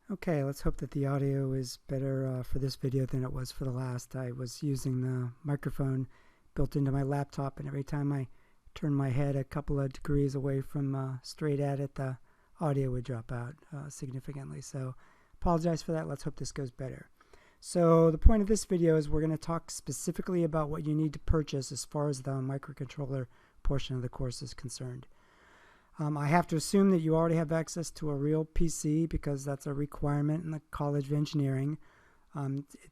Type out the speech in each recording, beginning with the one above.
Okay, let's hope that the audio is better for this video than it was for the last. I was using the microphone built into my laptop, and every time I turned my head a couple of degrees away from straight at it, the audio would drop out significantly. So apologize for that. Let's hope this goes better. So the point of this video is we're going to talk specifically about what you need to purchase as far as the microcontroller portion of the course is concerned. I have to assume that you already have access to a real PC because that's a requirement in the College of Engineering.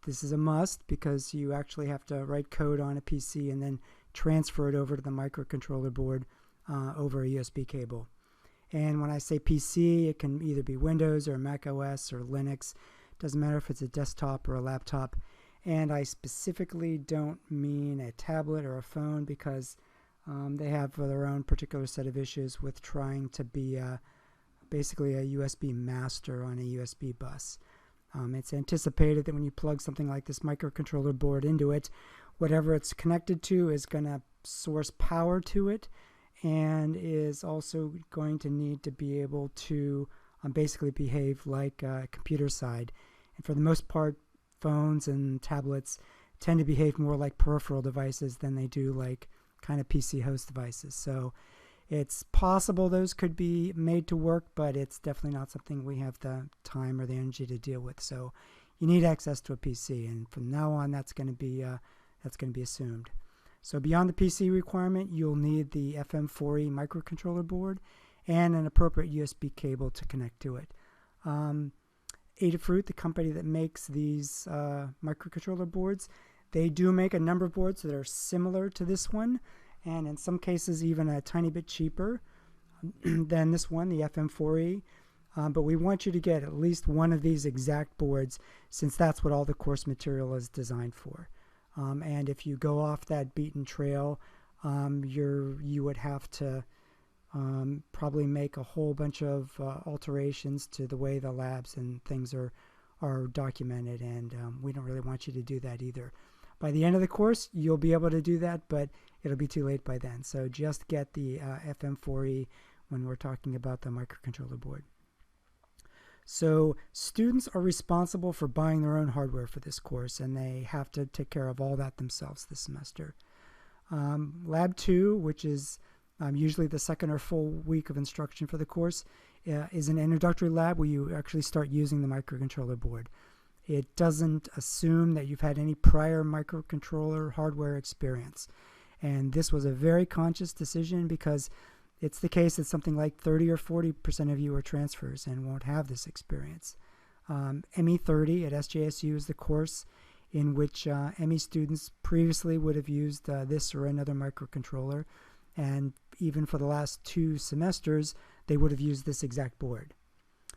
This is a must because you actually have to write code on a PC and then transfer it over to the microcontroller board over a USB cable. And when I say PC, it can either be Windows or Mac OS or Linux. Doesn't matter if it's a desktop or a laptop. And I specifically don't mean a tablet or a phone because they have their own particular set of issues with trying to be basically a USB master on a USB bus. It's anticipated that when you plug something like this microcontroller board into it, whatever it's connected to is going to source power to it and is also going to need to be able to basically behave like a computer side. And for the most part, phones and tablets tend to behave more like peripheral devices than they do like kind of PC host devices. So it's possible those could be made to work, but it's definitely not something we have the time or the energy to deal with. So you need access to a PC, and from now on that's going to be assumed. So beyond the PC requirement, you'll need the FM4E microcontroller board and an appropriate USB cable to connect to it. Adafruit, the company that makes these microcontroller boards, they do make a number of boards that are similar to this one, and in some cases even a tiny bit cheaper than this one, the FM4E. But we want you to get at least one of these exact boards since that's what all the course material is designed for. And if you go off that beaten trail, you would have to probably make a whole bunch of alterations to the way the labs and things are documented, and we don't really want you to do that either. By the end of the course, you'll be able to do that, but it'll be too late by then. So just get the FM4E when we're talking about the microcontroller board. So students are responsible for buying their own hardware for this course, and they have to take care of all that themselves this semester. Lab 2, which is usually the second or full week of instruction for the course, is an introductory lab where you actually start using the microcontroller board. It doesn't assume that you've had any prior microcontroller hardware experience. And this was a very conscious decision because it's the case that something like 30 or 40% of you are transfers and won't have this experience. ME30 at SJSU is the course in which ME students previously would have used this or another microcontroller, and even for the last 2 semesters they would have used this exact board.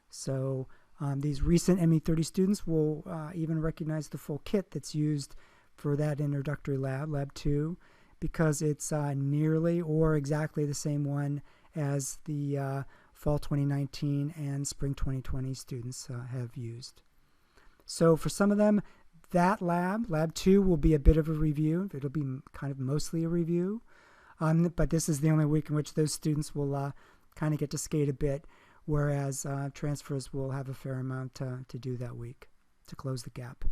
So these recent ME30 students will even recognize the full kit that's used for that introductory lab, Lab 2, because it's nearly or exactly the same one as the Fall 2019 and Spring 2020 students have used. So for some of them, that Lab 2, will be a bit of a review. It'll be kind of mostly a review, but this is the only week in which those students will kind of get to skate a bit, whereas transfers will have a fair amount to do that week to close the gap.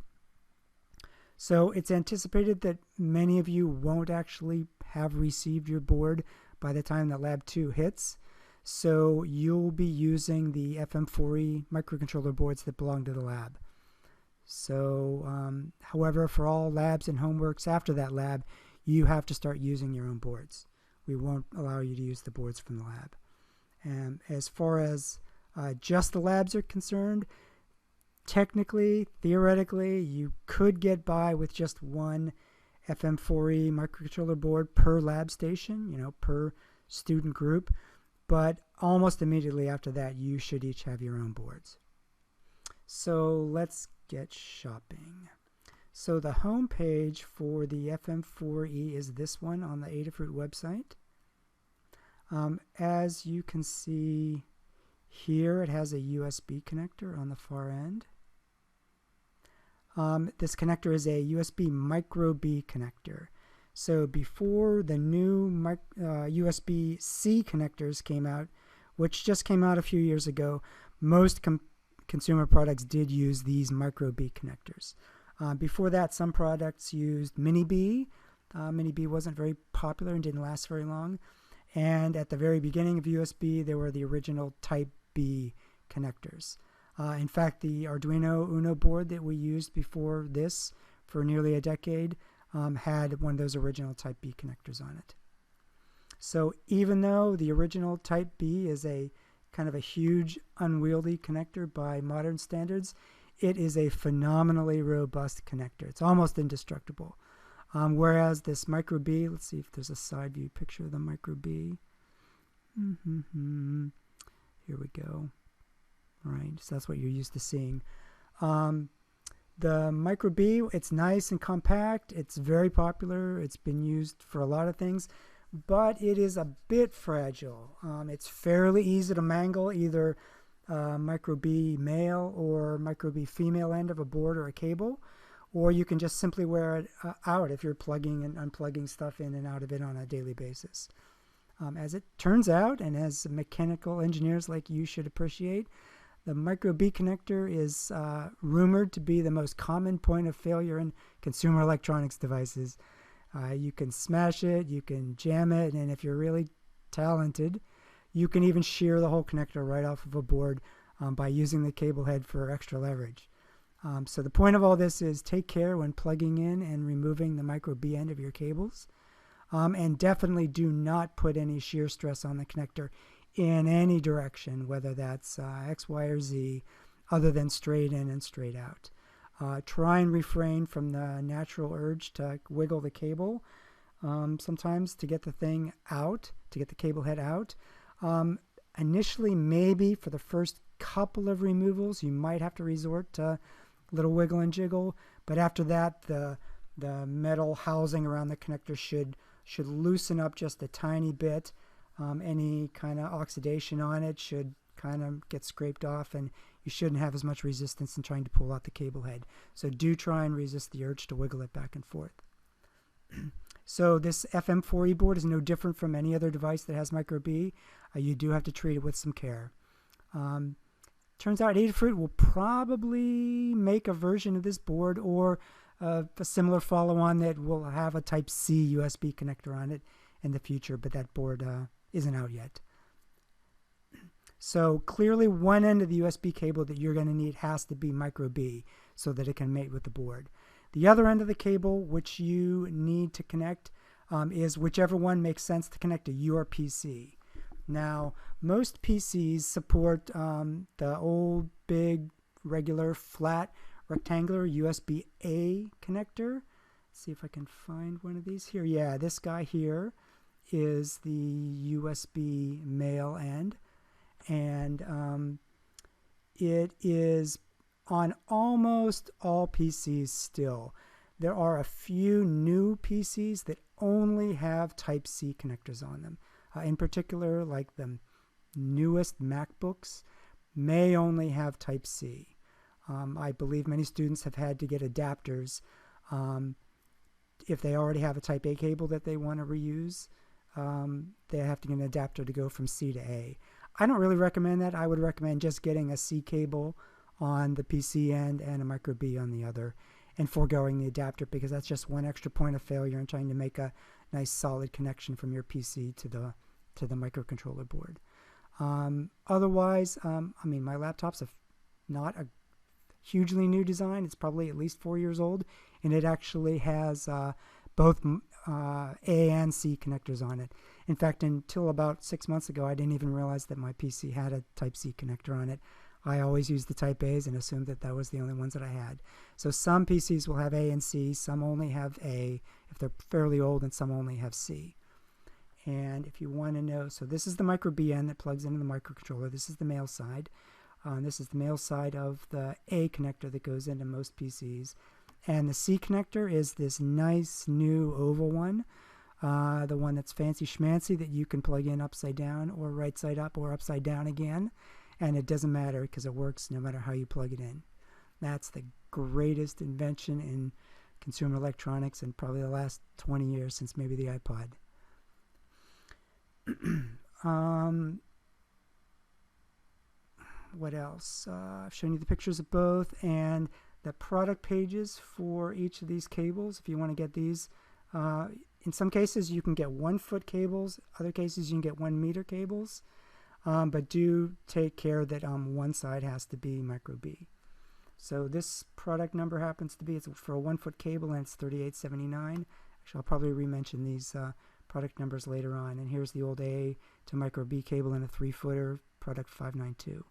So it's anticipated that many of you won't actually have received your board by the time that Lab 2 hits. So you'll be using the FM4E microcontroller boards that belong to the lab. So, however, for all labs and homeworks after that lab, you have to start using your own boards. We won't allow you to use the boards from the lab. And as far as just the labs are concerned, technically, theoretically, you could get by with just one FM4E microcontroller board per lab station, per student group. But almost immediately after that, you should each have your own boards. So let's get shopping. So the home page for the FM4E is this one on the Adafruit website. As you can see here, it has a USB connector on the far end. This connector is a USB MicroB connector. So before the new USB-C connectors came out, which just came out a few years ago, most consumer products did use these MicroB connectors. Before that, some products used MiniB. MiniB wasn't very popular and didn't last very long. And at the very beginning of USB, there were the original Type B connectors. In fact, the Arduino Uno board that we used before this for nearly a decade had one of those original Type B connectors on it. So even though the original Type B is a kind of a huge, unwieldy connector by modern standards, it is a phenomenally robust connector. It's almost indestructible. Whereas this MicroB, let's see if there's a side view picture of the MicroB. Here we go. All right, so that's what you're used to seeing. The MicroB, it's nice and compact. It's very popular. It's been used for a lot of things, but it is a bit fragile. It's fairly easy to mangle either MicroB male or MicroB female end of a board or a cable, or you can just simply wear it out if you're plugging and unplugging stuff in and out of it on a daily basis. As it turns out, and as mechanical engineers like you should appreciate, the MicroB connector is rumored to be the most common point of failure in consumer electronics devices. You can smash it, you can jam it, and if you're really talented, you can even shear the whole connector right off of a board by using the cable head for extra leverage. So the point of all this is take care when plugging in and removing the MicroB end of your cables. And definitely do not put any shear stress on the connector in any direction, whether that's X, Y, or Z, other than straight in and straight out. Try and refrain from the natural urge to wiggle the cable sometimes to get the thing out, to get the cable head out. Initially, maybe for the first couple of removals, you might have to resort to a little wiggle and jiggle, but after that, the metal housing around the connector should loosen up just a tiny bit. Any kind of oxidation on it should kind of get scraped off, and you shouldn't have as much resistance in trying to pull out the cable head. So do try and resist the urge to wiggle it back and forth. So this FM4E board is no different from any other device that has MicroB. You do have to treat it with some care. Turns out Adafruit will probably make a version of this board or a similar follow-on that will have a Type-C USB connector on it in the future, but that board isn't out yet. So clearly one end of the USB cable that you're going to need has to be MicroB so that it can mate with the board. The other end of the cable which you need to connect is whichever one makes sense to connect to your PC. Now, most PCs support the old, big, regular, flat, rectangular USB-A connector. Let's see if I can find one of these here. Yeah, this guy here is the USB male end, and it is on almost all PCs still. There are a few new PCs that only have Type-C connectors on them. In particular, like the newest MacBooks may only have Type-C. I believe many students have had to get adapters if they already have a Type-A cable that they want to reuse. They have to get an adapter to go from C to A. I don't really recommend that. I would recommend just getting a C cable on the PC end and a MicroB on the other, and foregoing the adapter, because that's just one extra point of failure in trying to make a nice solid connection from your PC to the microcontroller board. Otherwise, I mean, my laptop's not a hugely new design. It's probably at least 4 years old, and it actually has both A and C connectors on it. In fact, until about 6 months ago, I didn't even realize that my PC had a Type-C connector on it. I always used the Type-A's and assumed that that was the only ones that I had. So some PCs will have A and C, some only have A if they're fairly old, and some only have C. And if you want to know, so this is the MicroB end that plugs into the microcontroller. This is the male side. This is the male side of the A connector that goes into most PCs. And the C connector is this nice new oval one, the one that's fancy schmancy that you can plug in upside down or right side up or upside down again. And it doesn't matter because it works no matter how you plug it in. That's the greatest invention in consumer electronics in probably the last 20 years, since maybe the iPod. what else? I've shown you the pictures of both and the product pages for each of these cables. If you want to get these, in some cases you can get 1 foot cables, other cases you can get 1 meter cables, but do take care that one side has to be MicroB. So this product number happens to be, it's for a 1 foot cable, and it's 3879. Actually, I'll probably re-mention these product numbers later on. And here's the old A to MicroB cable in a 3-footer, product 592.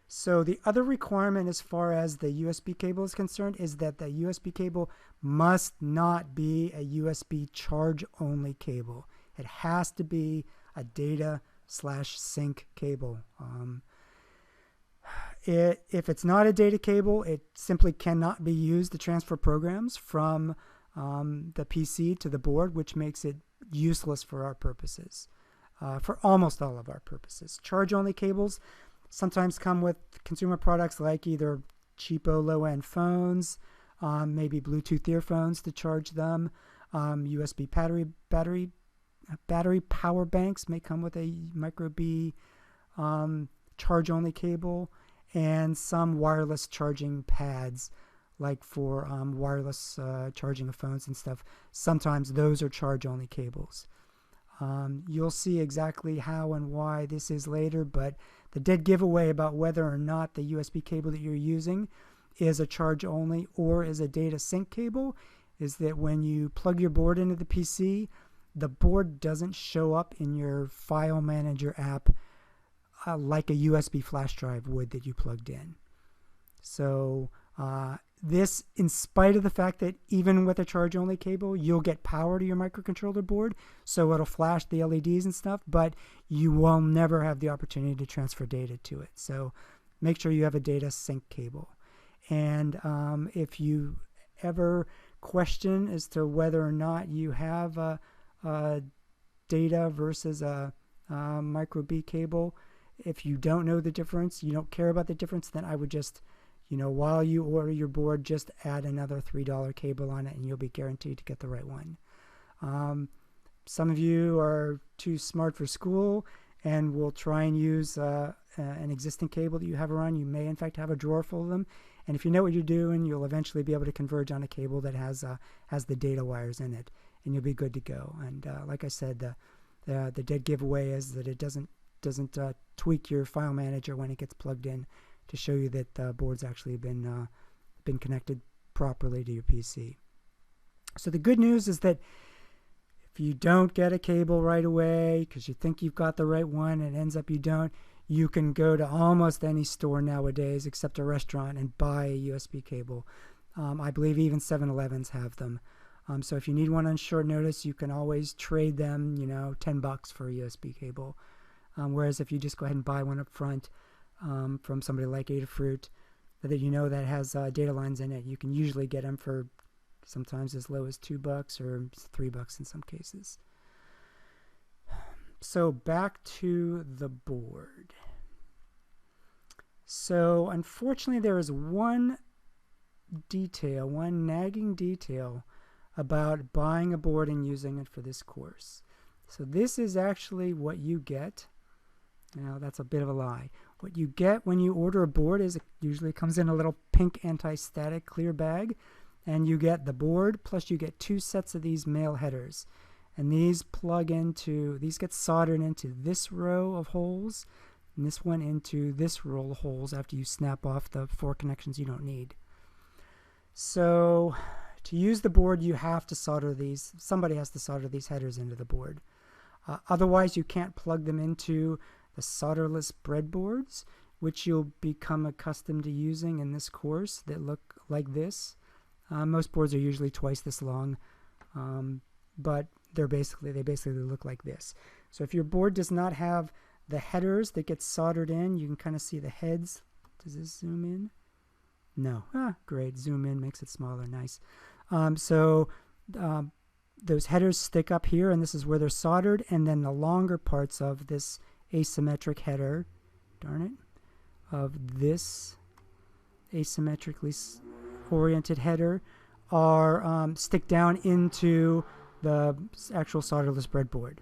So the other requirement as far as the USB cable is concerned is that the USB cable must not be a USB charge-only cable. It has to be a data/sync cable. If it's not a data cable, it simply cannot be used to transfer programs from the PC to the board, which makes it useless for our purposes, for almost all of our purposes. Charge-only cables sometimes come with consumer products like either cheapo low-end phones, maybe Bluetooth earphones to charge them. USB battery power banks may come with a MicroB charge-only cable, and some wireless charging pads, like for wireless charging of phones and stuff. Sometimes those are charge-only cables. You'll see exactly how and why this is later, but the dead giveaway about whether or not the USB cable that you're using is a charge-only or is a data sync cable is that when you plug your board into the PC, the board doesn't show up in your file manager app like a USB flash drive would that you plugged in. So this, in spite of the fact that even with a charge-only cable, you'll get power to your microcontroller board, so it'll flash the LEDs and stuff, but you will never have the opportunity to transfer data to it. So make sure you have a data sync cable. And if you ever question as to whether or not you have a data versus a MicroB cable, if you don't know the difference, you don't care about the difference, then I would just, while you order your board, just add another $3 cable on it and you'll be guaranteed to get the right one. Some of you are too smart for school and will try and use an existing cable that you have around. You may in fact have a drawer full of them, and if you know what you're doing, you'll eventually be able to converge on a cable that has the data wires in it, and you'll be good to go. And like I said, the dead giveaway is that it doesn't tweak your file manager when it gets plugged in to show you that the board's actually been connected properly to your PC. So the good news is that if you don't get a cable right away because you think you've got the right one and it ends up you don't, you can go to almost any store nowadays except a restaurant and buy a USB cable. I believe even 7-Elevens have them. So if you need one on short notice, you can always trade them, $10 for a USB cable. Whereas if you just go ahead and buy one up front from somebody like Adafruit that that has data lines in it, you can usually get them for sometimes as low as $2 or $3 in some cases. So back to the board. So unfortunately there is one nagging detail about buying a board and using it for this course. So this is actually what you get. Now that's a bit of a lie. What you get when you order a board is it usually comes in a little pink anti-static clear bag, and you get the board plus you get 2 sets of these male headers, and these get soldered into this row of holes and this one into this row of holes after you snap off the 4 connections you don't need. So to use the board you have to solder these, somebody has to solder these headers into the board. Otherwise you can't plug them into the solderless breadboards, which you'll become accustomed to using in this course, that look like this. Most boards are usually twice this long, but they basically look like this. So if your board does not have the headers that get soldered in, you can kind of see the heads. Does this zoom in? No. Great. Zoom in makes it smaller. Nice. Those headers stick up here, and this is where they're soldered, and then the longer parts of this asymmetric header, of this asymmetrically oriented header are stick down into the actual solderless breadboard.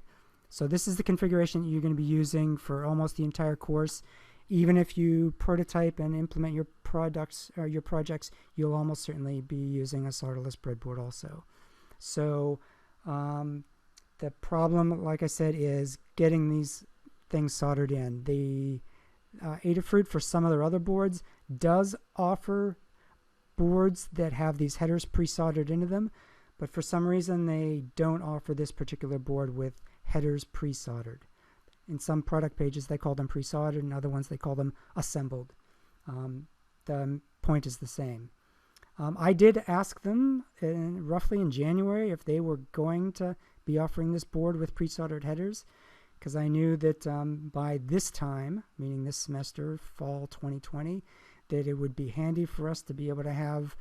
So this is the configuration that you're going to be using for almost the entire course. Even if you prototype and implement your products or your projects, you'll almost certainly be using a solderless breadboard also. So the problem, like I said, is getting these things soldered in. The Adafruit, for some of their other boards, does offer boards that have these headers pre-soldered into them, but for some reason they don't offer this particular board with headers pre-soldered. In some product pages they call them pre-soldered, and other ones they call them assembled. The point is the same. I did ask them roughly in January if they were going to be offering this board with pre-soldered headers, because I knew that by this time, meaning this semester, fall 2020, that it would be handy for us to be able to have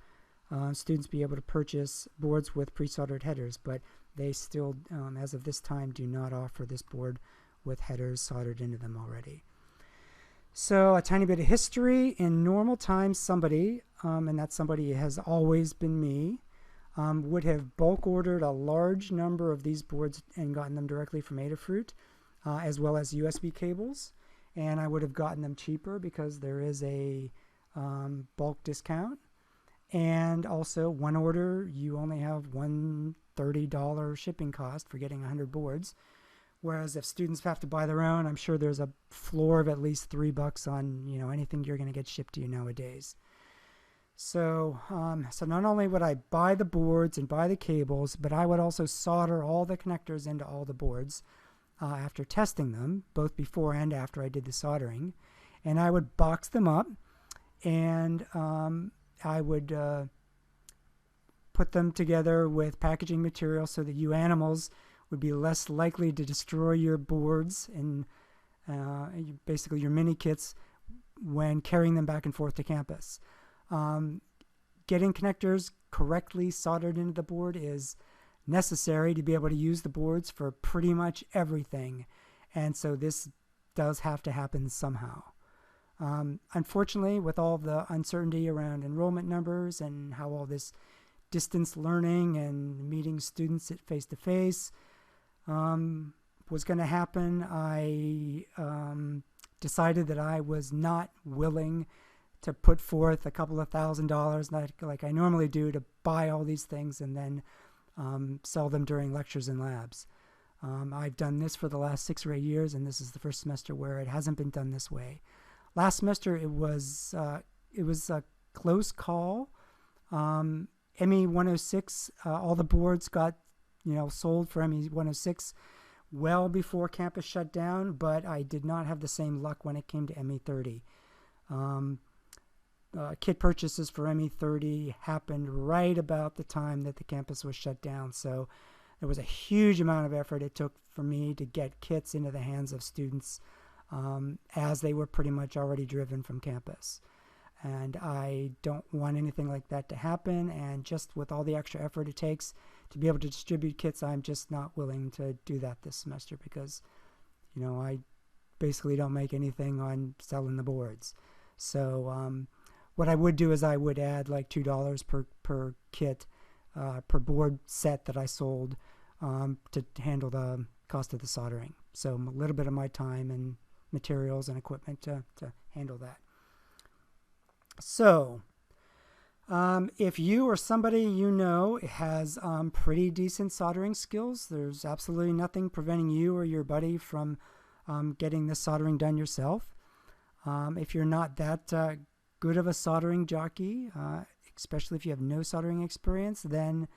students be able to purchase boards with pre-soldered headers, but they still, as of this time, do not offer this board with headers soldered into them already. So a tiny bit of history. In normal times, somebody, and that somebody has always been me, would have bulk ordered a large number of these boards and gotten them directly from Adafruit, as well as USB cables, and I would have gotten them cheaper because there is a bulk discount. And also, one order, you only have one $30 shipping cost for getting 100 boards. Whereas if students have to buy their own, I'm sure there's a floor of at least $3 on anything you're going to get shipped to you nowadays. So, so not only would I buy the boards and buy the cables, but I would also solder all the connectors into all the boards after testing them, both before and after I did the soldering. And I would box them up, and I would put them together with packaging material so that you animals would be less likely to destroy your boards and basically your mini kits when carrying them back and forth to campus. Getting connectors correctly soldered into the board is necessary to be able to use the boards for pretty much everything, and so this does have to happen somehow. Unfortunately, with all the uncertainty around enrollment numbers and how all this distance learning and meeting students face-to-face was going to happen, I decided that I was not willing to put forth a couple of $1,000s like I normally do to buy all these things and then sell them during lectures and labs. I've done this for the last 6 or 8 years, and this is the first semester where it hasn't been done this way. Last semester it was a close call. EE106, all the boards got sold for EE106 well before campus shut down, but I did not have the same luck when it came to ME30. Kit purchases for ME30 happened right about the time that the campus was shut down, so there was a huge amount of effort it took for me to get kits into the hands of students as they were pretty much already driven from campus. And I don't want anything like that to happen, and just with all the extra effort it takes to be able to distribute kits, I'm just not willing to do that this semester because, I basically don't make anything on selling the boards. So what I would do is I would add like $2 per kit per board set that I sold to handle the cost of the soldering. So a little bit of my time and materials and equipment to handle that. So if you or somebody has pretty decent soldering skills, there's absolutely nothing preventing you or your buddy from getting this soldering done yourself. If you're not that good of a soldering jockey, especially if you have no soldering experience, then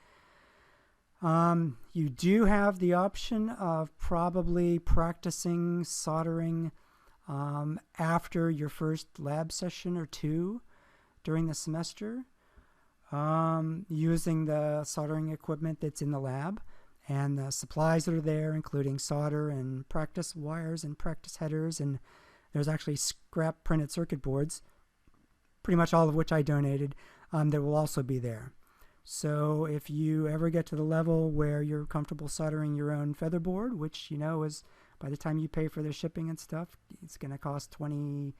you do have the option of probably practicing soldering after your first lab session or two during the semester, using the soldering equipment that's in the lab and the supplies that are there, including solder and practice wires and practice headers, and there's actually scrap printed circuit boards, pretty much all of which I donated, that will also be there. So if you ever get to the level where you're comfortable soldering your own feather board, which is by the time you pay for the shipping and stuff, it's going to cost $26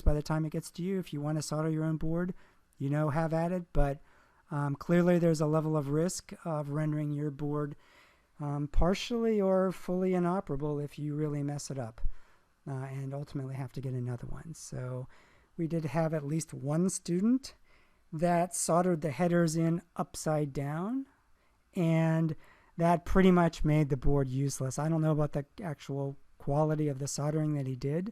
by the time it gets to you. If you want to solder your own board, have at it, but clearly there's a level of risk of rendering your board partially or fully inoperable if you really mess it up, and ultimately have to get another one. So we did have at least one student that soldered the headers in upside down, and that pretty much made the board useless. I don't know about the actual quality of the soldering that he did,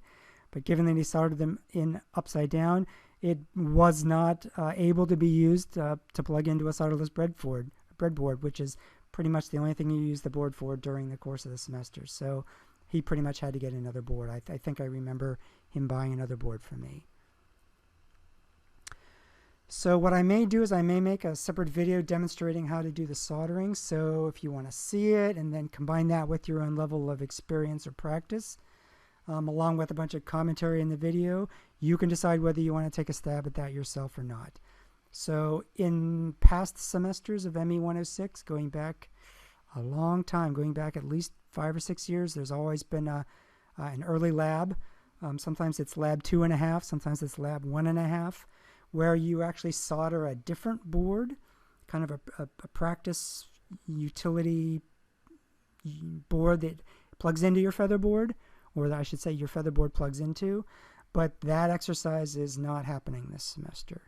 but given that he soldered them in upside down, it was not able to be used to plug into a solderless breadboard, which is pretty much the only thing you use the board for during the course of the semester. So he pretty much had to get another board. I think I remember him buying another board for me. So what I may do is I may make a separate video demonstrating how to do the soldering. So if you want to see it and then combine that with your own level of experience or practice, along with a bunch of commentary in the video, you can decide whether you want to take a stab at that yourself or not. So in past semesters of ME106, going back a long time, going back at least 5 or 6 years, there's always been an early lab. Sometimes it's lab 2.5, sometimes it's lab 1.5, where you actually solder a different board, kind of a practice utility board that plugs into your feather board, or I should say your feather board plugs into. But that exercise is not happening this semester.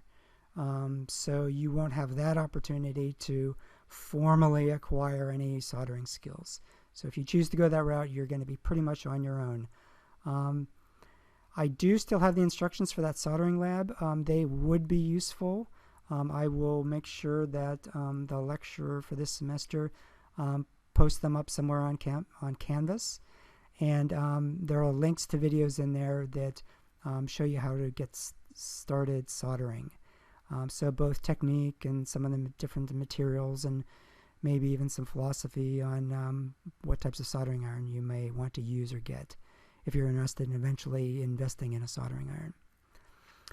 So you won't have that opportunity to formally acquire any soldering skills. So if you choose to go that route, you're going to be pretty much on your own. I do still have the instructions for that soldering lab. They would be useful. I will make sure that the lecturer for this semester posts them up somewhere on Canvas. And there are links to videos in there that show you how to get started soldering. So both technique and some of the different materials, and maybe even some philosophy on what types of soldering iron you may want to use or get if you're interested in eventually investing in a soldering iron.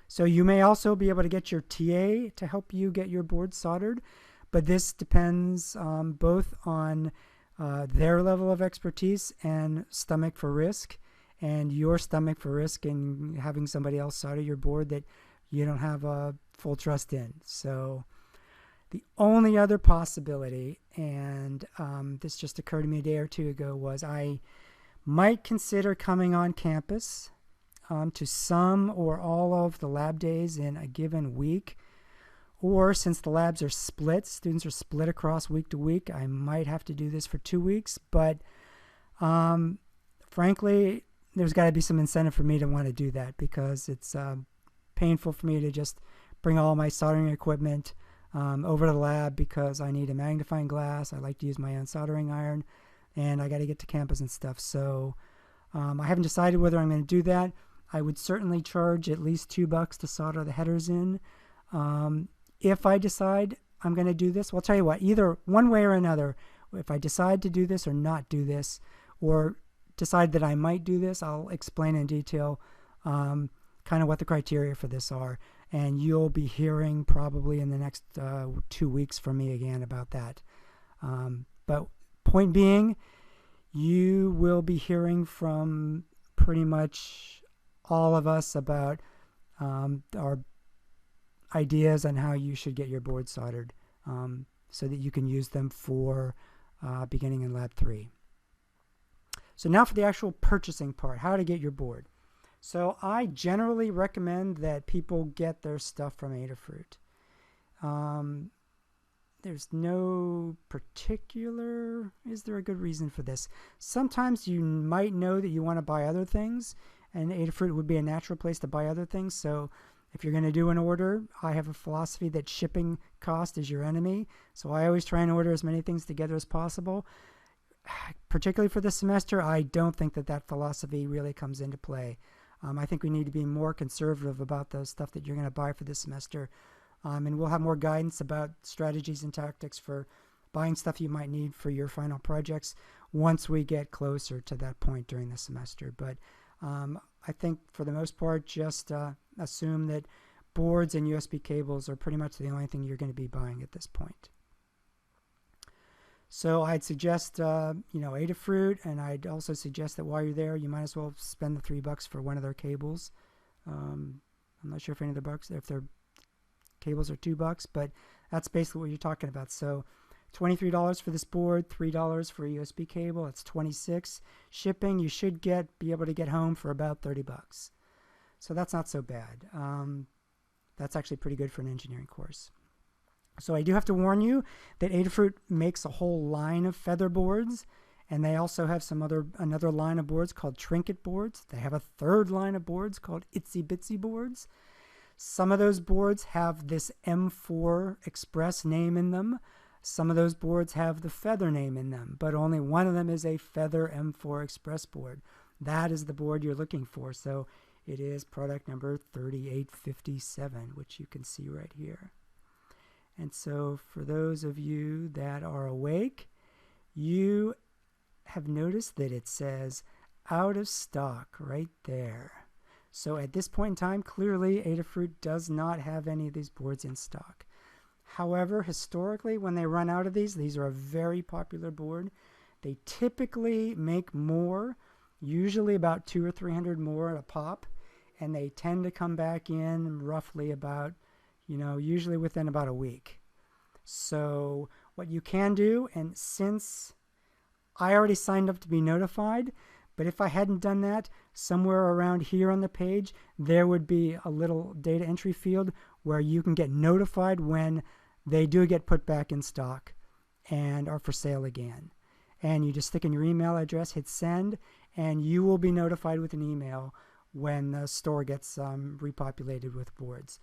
So you may also be able to get your TA to help you get your board soldered, but this depends both on their level of expertise and stomach for risk, and your stomach for risk in having somebody else solder your board that you don't have a full trust in. So the only other possibility, and this just occurred to me a day or two ago, was I might consider coming on campus to some or all of the lab days in a given week. Or since the labs are split, students are split across week to week, I might have to do this for 2 weeks. But frankly, there's got to be some incentive for me to want to do that, because it's painful for me to just bring all my soldering equipment over to the lab, because I need a magnifying glass. I like to use my own soldering iron, and I got to get to campus and stuff. So I haven't decided whether I'm going to do that. I would certainly charge at least $2 to solder the headers in. If I decide I'm going to do this, well, I'll tell you what, either one way or another, if I decide to do this or not do this, or decide that I might do this, I'll explain in detail kind of what the criteria for this are. And you'll be hearing probably in the next 2 weeks from me again about that. But point being, you will be hearing from pretty much all of us about our ideas on how you should get your board soldered, so that you can use them for beginning in Lab 3. So now for the actual purchasing part, how to get your board. So I generally recommend that people get their stuff from Adafruit. There's no particular, is there a good reason for this? Sometimes you might know that you want to buy other things, and Adafruit would be a natural place to buy other things. So if you're going to do an order, I have a philosophy that shipping cost is your enemy. So I always try and order as many things together as possible. Particularly for this semester, I don't think that that philosophy really comes into play. I think we need to be more conservative about the stuff that you're going to buy for this semester. And we'll have more guidance about strategies and tactics for buying stuff you might need for your final projects once we get closer to that point during the semester. But I think for the most part, just assume that boards and USB cables are pretty much the only thing you're going to be buying at this point. So I'd suggest, Adafruit, and I'd also suggest that while you're there, you might as well spend the $3 for one of their cables. I'm not sure if any of their cables are $2, but that's basically what you're talking about. So $23 for this board, $3 for a USB cable. It's $26. Shipping, you should be able to get home for about $30. So that's not so bad. That's actually pretty good for an engineering course. So I do have to warn you that Adafruit makes a whole line of feather boards, and they also have another line of boards called trinket boards. They have a third line of boards called itsy bitsy boards. Some of those boards have this M4 Express name in them. Some of those boards have the Feather name in them, but only one of them is a Feather M4 Express board. That is the board you're looking for. So it is product number 3857, which you can see right here. And so for those of you that are awake, you have noticed that it says out of stock right there. So at this point in time, clearly Adafruit does not have any of these boards in stock. However, historically, when they run out of these are a very popular board. They typically make more, usually about 200 or 300 more at a pop, and they tend to come back in roughly about, usually within about a week. So what you can do, and since I already signed up to be notified, but if I hadn't done that, somewhere around here on the page, there would be a little data entry field where you can get notified when they do get put back in stock and are for sale again. And you just stick in your email address, hit send, and you will be notified with an email when the store gets repopulated with boards.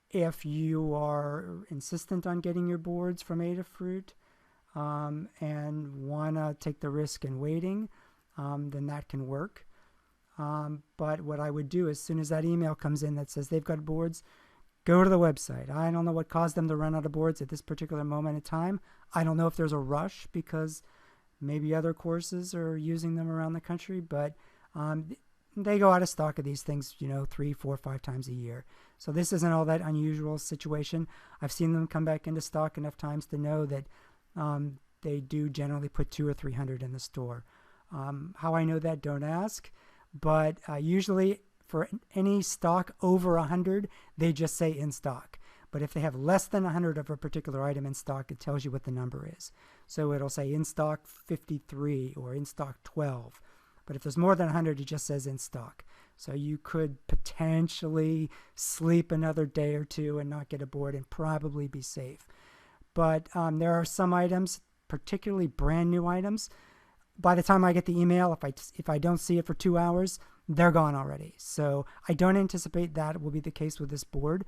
If you are insistent on getting your boards from Adafruit and want to take the risk in waiting, then that can work. But what I would do as soon as that email comes in that says they've got boards, go to the website. I don't know what caused them to run out of boards at this particular moment in time. I don't know if there's a rush because maybe other courses are using them around the country, but they go out of stock of these things, 3, 4, 5 times a year. So this isn't all that unusual situation. I've seen them come back into stock enough times to know that they do generally put 200 or 300 in the store. How I know that, don't ask. But usually for any stock over 100, they just say in stock. But if they have less than 100 of a particular item in stock, it tells you what the number is. So it'll say in stock 53 or in stock 12. But if there's more than 100, it just says in stock. So you could potentially sleep another day or two and not get a board and probably be safe. But there are some items, particularly brand new items, by the time I get the email, if I don't see it for 2 hours, they're gone already. So I don't anticipate that will be the case with this board.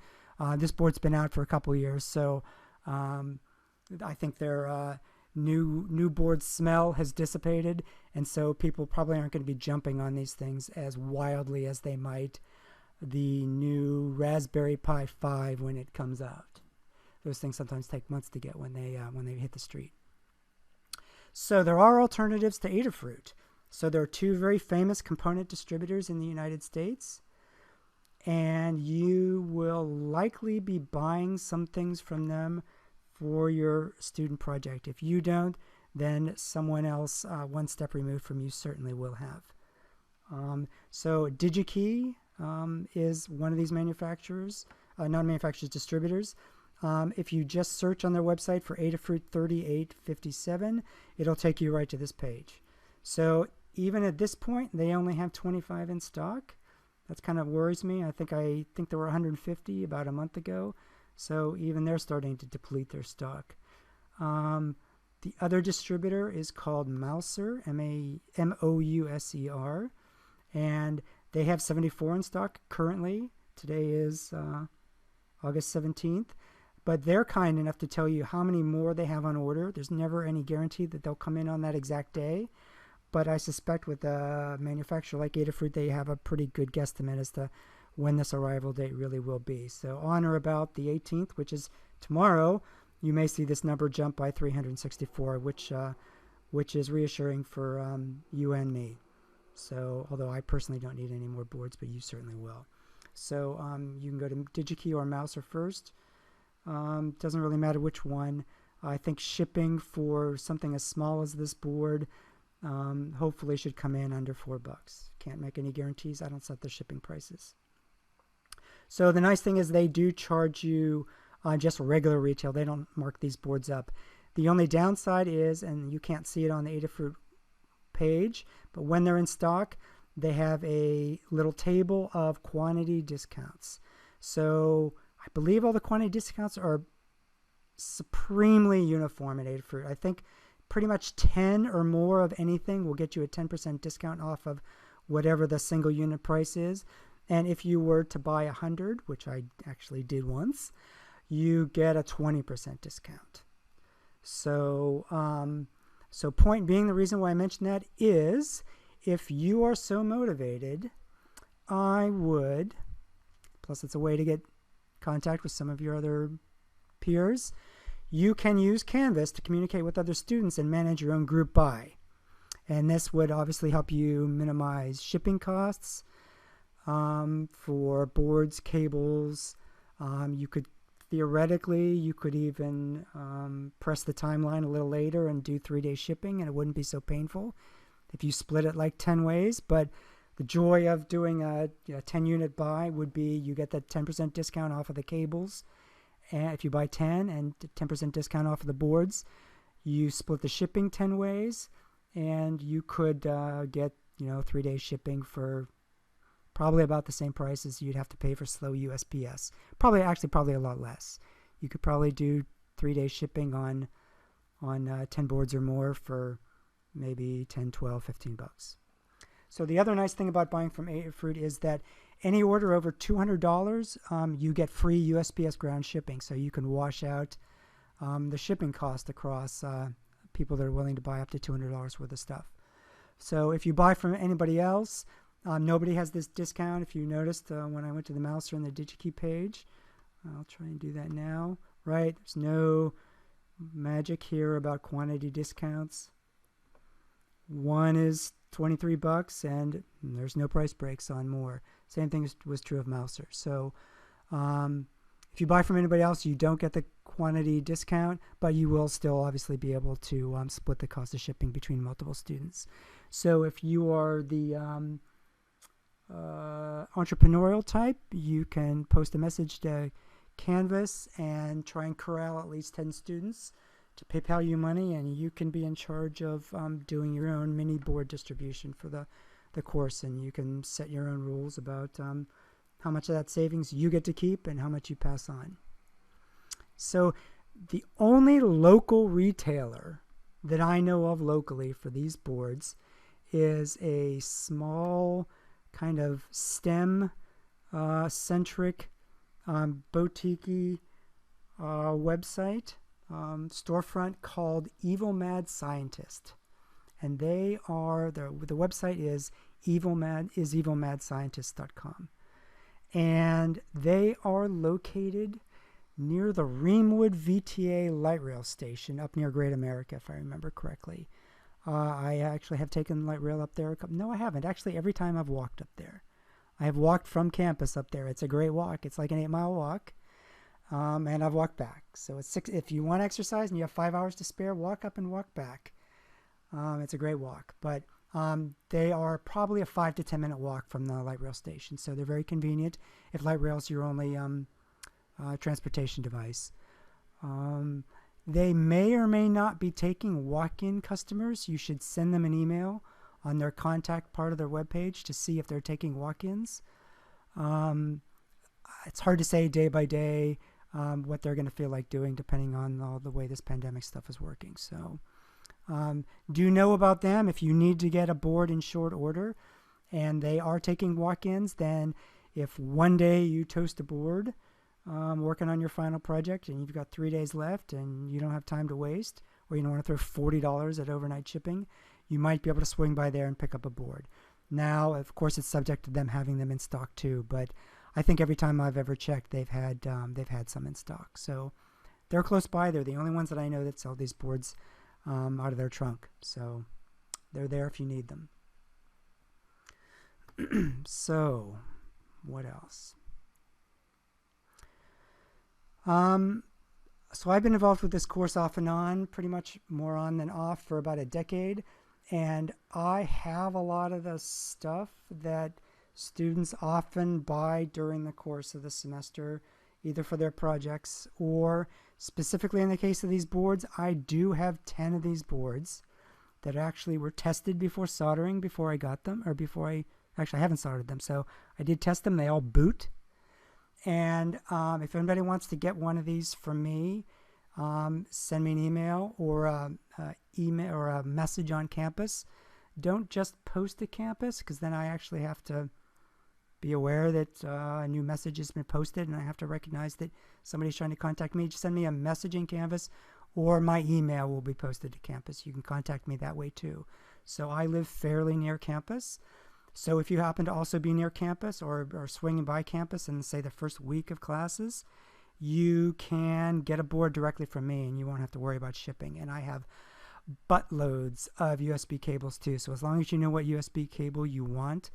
This board's been out for a couple of years, so I think their new board smell has dissipated, and so people probably aren't going to be jumping on these things as wildly as they might the new Raspberry Pi 5 when it comes out. Those things sometimes take months to get when they hit the street. So there are alternatives to Adafruit. So there are 2 very famous component distributors in the United States, and you will likely be buying some things from them for your student project. If you don't, then someone else one step removed from you certainly will have. So Digi-Key is one of these manufacturers, distributors. If you just search on their website for Adafruit 3857, it'll take you right to this page. So even at this point, they only have 25 in stock. That kind of worries me. I think there were 150 about a month ago. So even they're starting to deplete their stock. The other distributor is called Mouser, M-O-U-S-E-R, and they have 74 in stock currently. Today is August 17th. But they're kind enough to tell you how many more they have on order. There's never any guarantee that they'll come in on that exact day. But I suspect with a manufacturer like Adafruit, they have a pretty good guesstimate as to when this arrival date really will be. So on or about the 18th, which is tomorrow, you may see this number jump by 364, which is reassuring for you and me. So although I personally don't need any more boards, but you certainly will. So you can go to Digi-Key or Mouser first. Doesn't really matter which one. I think shipping for something as small as this board hopefully should come in under $4. Can't make any guarantees. I don't set the shipping prices. So the nice thing is they do charge you just regular retail. They don't mark these boards up. The only downside is, and you can't see it on the Adafruit page, but when they're in stock, they have a little table of quantity discounts. So I believe all the quantity discounts are supremely uniform at Adafruit. I think pretty much 10 or more of anything will get you a 10% discount off of whatever the single unit price is. And if you were to buy 100, which I actually did once, you get a 20% discount. So, so point being, the reason why I mentioned that is, if you are so motivated, I would, plus it's a way to get contact with some of your other peers, you can use Canvas to communicate with other students and manage your own group buy. And this would obviously help you minimize shipping costs for boards, cables. You could theoretically, you could even press the timeline a little later and do 3-day shipping, and it wouldn't be so painful if you split it like 10 ways. But the joy of doing a 10-unit buy would be you get that 10% discount off of the cables, and if you buy 10, and 10% discount off of the boards. You split the shipping 10 ways, and you could get 3-day shipping for probably about the same price as you'd have to pay for slow USPS. Probably a lot less. You could probably do 3-day shipping on 10 boards or more for maybe 10, 12, 15 bucks. So the other nice thing about buying from Adafruit is that any order over $200, you get free USPS ground shipping. So you can wash out the shipping cost across people that are willing to buy up to $200 worth of stuff. So if you buy from anybody else, nobody has this discount. If you noticed when I went to the Mouser and the Digi-Key page, I'll try and do that now. Right, there's no magic here about quantity discounts. One is 23 bucks, and there's no price breaks on more. Same thing was true of Mouser. So if you buy from anybody else, you don't get the quantity discount, but you will still obviously be able to split the cost of shipping between multiple students. So if you are the entrepreneurial type, you can post a message to Canvas and try and corral at least 10 students to PayPal you money, and you can be in charge of doing your own mini board distribution for the course, and you can set your own rules about how much of that savings you get to keep and how much you pass on. So the only local retailer that I know of locally for these boards is a small kind of STEM centric boutique website storefront called EvilMadScientist, and they are the website is EvilMadScientist.com, and they are located near the Reamwood VTA light rail station up near Great America, if I remember correctly. I actually have taken light rail up there. No, I haven't. Actually, every time I've walked up there. I have walked from campus up there. It's a great walk. It's like an 8-mile walk. And I've walked back. So it's if you want exercise and you have 5 hours to spare, walk up and walk back. It's a great walk. But they are probably a 5 to 10 minute walk from the light rail station. So they're very convenient if light rail is your only transportation device. They may or may not be taking walk-in customers. You should send them an email on their contact part of their webpage to see if they're taking walk-ins. It's hard to say day by day what they're going to feel like doing depending on all the way this pandemic stuff is working. So do know about them. If you need to get a board in short order and they are taking walk-ins, then if one day you toast a board working on your final project and you've got 3 days left and you don't have time to waste, or you don't want to throw $40 at overnight shipping, you might be able to swing by there and pick up a board. Now, of course, it's subject to them having them in stock too, but I think every time I've ever checked, they've had some in stock. So they're close by. They're the only ones that I know that sell these boards out of their trunk. So they're there if you need them. So what else? So I've been involved with this course off and on, pretty much more on than off, for about a decade. And I have a lot of the stuff that students often buy during the course of the semester, either for their projects or Specifically in the case of these boards, I do have 10 of these boards that actually were tested before soldering, before I got them, or before I haven't soldered them. So I did test them. They all boot. And if anybody wants to get one of these from me, send me an email or a message on campus. Don't just post to campus, because then I actually have to be aware that a new message has been posted and I have to recognize that somebody's trying to contact me. Just send me a message in campus, or my email will be posted to campus. You can contact me that way too. So I live fairly near campus. So if you happen to also be near campus or swinging by campus in, say, the first week of classes, you can get a board directly from me and you won't have to worry about shipping. And I have buttloads of USB cables too. So as long as you know what USB cable you want,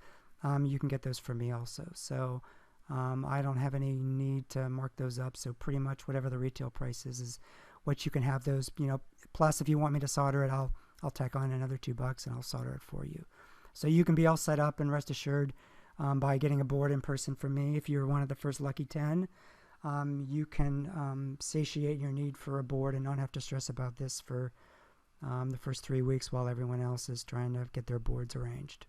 you can get those from me also. So I don't have any need to mark those up. So pretty much whatever the retail price is what you can have those, plus if you want me to solder it, I'll tack on another $2 and I'll solder it for you. So you can be all set up, and rest assured by getting a board in person from me. If you're one of the first lucky 10, you can satiate your need for a board and not have to stress about this for the first 3 weeks while everyone else is trying to get their boards arranged.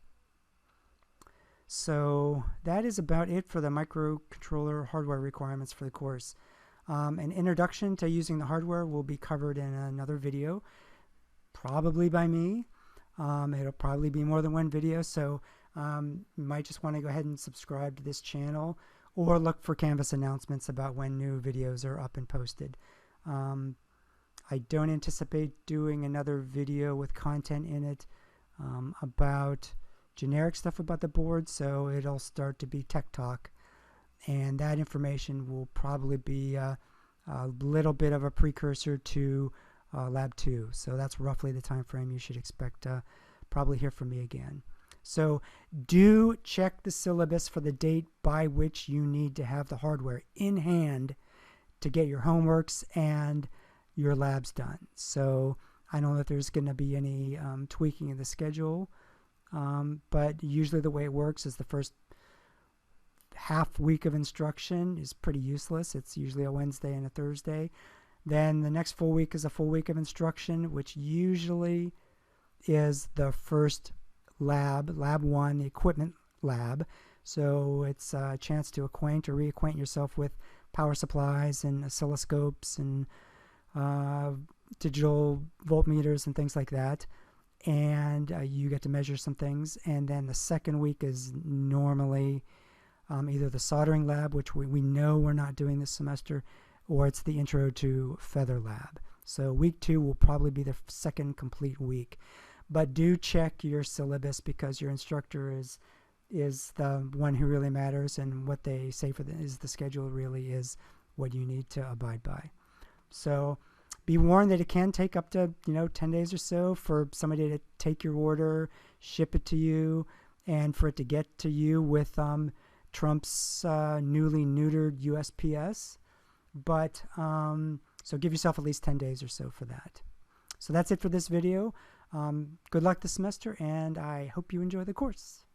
So that is about it for the microcontroller hardware requirements for the course. An introduction to using the hardware will be covered in another video, probably by me. It'll probably be more than one video, so you might just want to go ahead and subscribe to this channel or look for Canvas announcements about when new videos are up and posted. I don't anticipate doing another video with content in it about generic stuff about the board, so it'll start to be tech talk, and that information will probably be a little bit of a precursor to Lab 2. So that's roughly the time frame you should expect to probably hear from me again. So do check the syllabus for the date by which you need to have the hardware in hand to get your homeworks and your labs done. So I don't know if there's going to be any tweaking in the schedule, but usually the way it works is the first half week of instruction is pretty useless. It's usually a Wednesday and a Thursday. Then the next full week is a full week of instruction, which usually is the first lab, Lab 1, the equipment lab. So it's a chance to acquaint or reacquaint yourself with power supplies and oscilloscopes and digital voltmeters and things like that. And you get to measure some things. And then the second week is normally either the soldering lab, which we know we're not doing this semester, or it's the Intro to Feather lab. So week 2 will probably be the second complete week. But do check your syllabus, because your instructor is the one who really matters, and what they say is the schedule really is what you need to abide by. So be warned that it can take up to 10 days or so for somebody to take your order, ship it to you, and for it to get to you with Trump's newly neutered USPS. But so give yourself at least 10 days or so for that. So that's it for this video. Good luck this semester, and I hope you enjoy the course.